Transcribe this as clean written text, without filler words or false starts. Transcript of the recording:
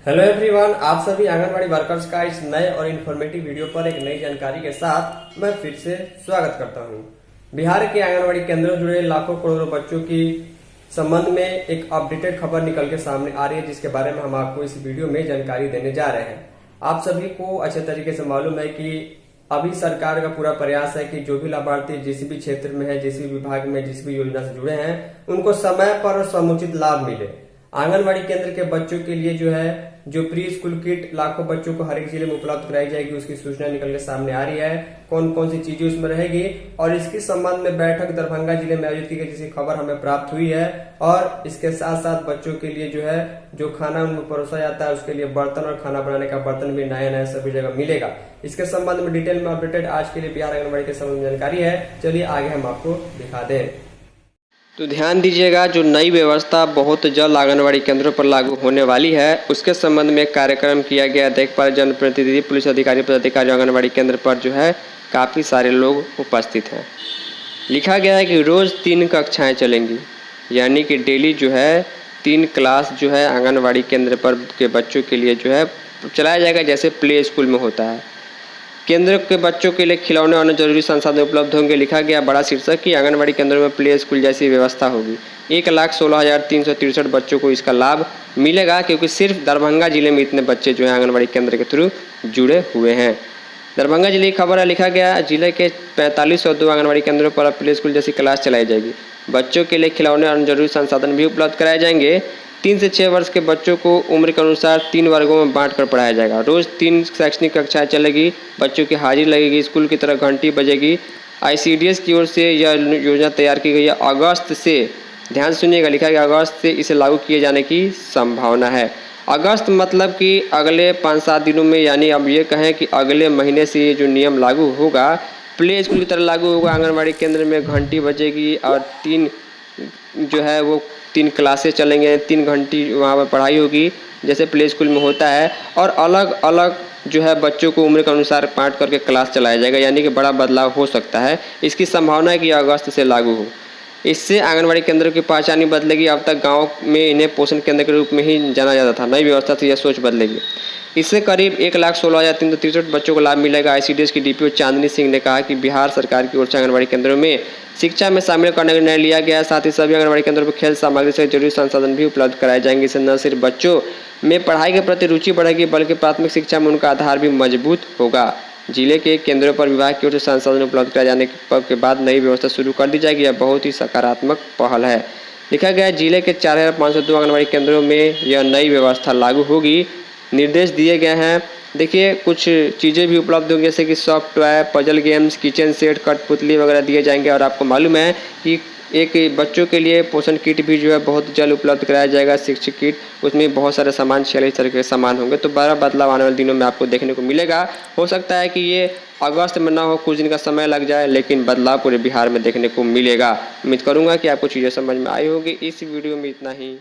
Hello everyone, आप सभी anganwadi workers का इस नए और इन्फॉर्मेटिव वीडियो पर एक नई जानकारी के साथ मैं फिर से स्वागत करता हूं। बिहार के आंगनबाड़ी केंद्रों से जुड़े लाखों करोड़ों बच्चों की संबंध में एक अपडेटेड खबर निकल के सामने आ रही है, जिसके बारे में हम आपको इस वीडियो में जानकारी देने जा रहे हैं। आप सभी को अच्छे तरीके से मालूम है कि अभी सरकार का पूरा प्रयास है कि जो भी लाभार्थी जिस भी क्षेत्र में है, जिस भी विभाग में, जिस भी योजना से जुड़े हैं, उनको समय पर समुचित लाभ मिले। आंगनबाड़ी केंद्र के बच्चों के लिए जो है जो प्री स्कूल किट लाखों बच्चों को हर एक जिले में उपलब्ध कराई जाएगी, उसकी सूचना निकल के सामने आ रही है। कौन कौन सी चीजें उसमें रहेगी और इसके संबंध में बैठक दरभंगा जिले में आयोजित की गई, जिसकी खबर हमें प्राप्त हुई है। और इसके साथ साथ बच्चों के लिए जो है जो खाना उनको परोसा जाता है, उसके लिए बर्तन और खाना बनाने का बर्तन भी नया नया सभी जगह मिलेगा। इसके संबंध में डिटेल में अपडेटेड आज के लिए बिहार आंगनबाड़ी के संबंध में जानकारी है। चलिए आगे हम आपको दिखा दें। तो ध्यान दीजिएगा, जो नई व्यवस्था बहुत जल्द आंगनबाड़ी केंद्रों पर लागू होने वाली है, उसके संबंध में एक कार्यक्रम किया गया। देख पा रहे जनप्रतिनिधि, पुलिस अधिकारी, पदाधिकारी आंगनबाड़ी केंद्र पर जो है काफ़ी सारे लोग उपस्थित हैं। लिखा गया है कि रोज़ 3 कक्षाएं चलेंगी, यानी कि डेली जो है 3 क्लास जो है आंगनबाड़ी केंद्र पर के बच्चों के लिए जो है चलाया जाएगा, जैसे प्ले स्कूल में होता है। केंद्र के बच्चों के लिए खिलौने और जरूरी संसाधन उपलब्ध होंगे। लिखा गया बड़ा शीर्षक कि आंगनबाड़ी केंद्रों में प्ले स्कूल जैसी व्यवस्था होगी। 1,16,363 बच्चों को इसका लाभ मिलेगा, क्योंकि सिर्फ दरभंगा जिले में इतने बच्चे जो हैं आंगनबाड़ी केंद्र के थ्रू जुड़े हुए हैं। दरभंगा जिले की खबर है। लिखा गया जिले के 4502 आंगनबाड़ी केंद्रों पर प्ले स्कूल जैसी क्लास चलाई जाएगी। बच्चों के लिए खिलौने और जरूरी संसाधन भी उपलब्ध कराए जाएंगे। 3 से 6 वर्ष के बच्चों को उम्र के अनुसार 3 वर्गों में बांटकर पढ़ाया जाएगा। रोज़ 3 शैक्षणिक कक्षाएं चलेगी। बच्चों की हाजिरी लगेगी, स्कूल की तरह घंटी बजेगी। ICDS की ओर से यह योजना तैयार की गई है। अगस्त से, ध्यान सुनिएगा, लिखा गया अगस्त से इसे लागू किए जाने की संभावना है। अगस्त मतलब कि अगले 5-7 दिनों में, यानी अब ये कहें कि अगले महीने से ये जो नियम लागू होगा, प्ले स्कूल की तरह लागू होगा। आंगनबाड़ी केंद्र में घंटी बजेगी और 3 जो है वो 3 क्लासेस चलेंगे, 3 घंटी वहाँ पर पढ़ाई होगी जैसे प्ले स्कूल में होता है। और अलग अलग जो है बच्चों को उम्र के अनुसार बांट करके क्लास चलाया जाएगा, यानी कि बड़ा बदलाव हो सकता है। इसकी संभावना है कि अगस्त से लागू हो। इससे आंगनबाड़ी केंद्रों की पहचान ही बदलेगी। अब तक गांव में इन्हें पोषण केंद्र के रूप में ही जाना जाता था। नई व्यवस्था से यह सोच बदलेगी। इससे करीब 1,16,363 बच्चों को लाभ मिलेगा। ICDS की DPO चांदनी सिंह ने कहा कि बिहार सरकार की ओर से आंगनबाड़ी केंद्रों में शिक्षा में शामिल करने का निर्णय लिया गया है। साथ ही सभी आंगनबाड़ी केंद्रों पर खेल सामग्री से जरूरी संसाधन भी उपलब्ध कराए जाएंगे। इससे न सिर्फ बच्चों में पढ़ाई के प्रति रुचि बढ़ेगी, बल्कि प्राथमिक शिक्षा में उनका आधार भी मजबूत होगा। जिले के केंद्रों पर विभाग की ओर से संसाधन उपलब्ध कराए जाने के बाद नई व्यवस्था शुरू कर दी जाएगी। यह बहुत ही सकारात्मक पहल है। लिखा गया जिले के 4,502 आंगनबाड़ी केंद्रों में यह नई व्यवस्था लागू होगी। निर्देश दिए गए हैं। देखिए, कुछ चीज़ें भी उपलब्ध होंगी, जैसे कि soft toy, puzzle games, kitchen set, कठपुतली वगैरह दिए जाएंगे। और आपको मालूम है कि एक बच्चों के लिए पोषण किट भी जो है बहुत जल्द उपलब्ध कराया जाएगा, शिक्षक किट। उसमें बहुत सारे सामान, 46 तरह के सामान होंगे। तो बड़ा बदलाव आने वाले दिनों में आपको देखने को मिलेगा। हो सकता है कि ये अगस्त में ना हो, कुछ दिन का समय लग जाए, लेकिन बदलाव पूरे बिहार में देखने को मिलेगा। उम्मीद करूँगा कि आपको चीज़ें समझ में आई होगी। इस वीडियो में इतना ही।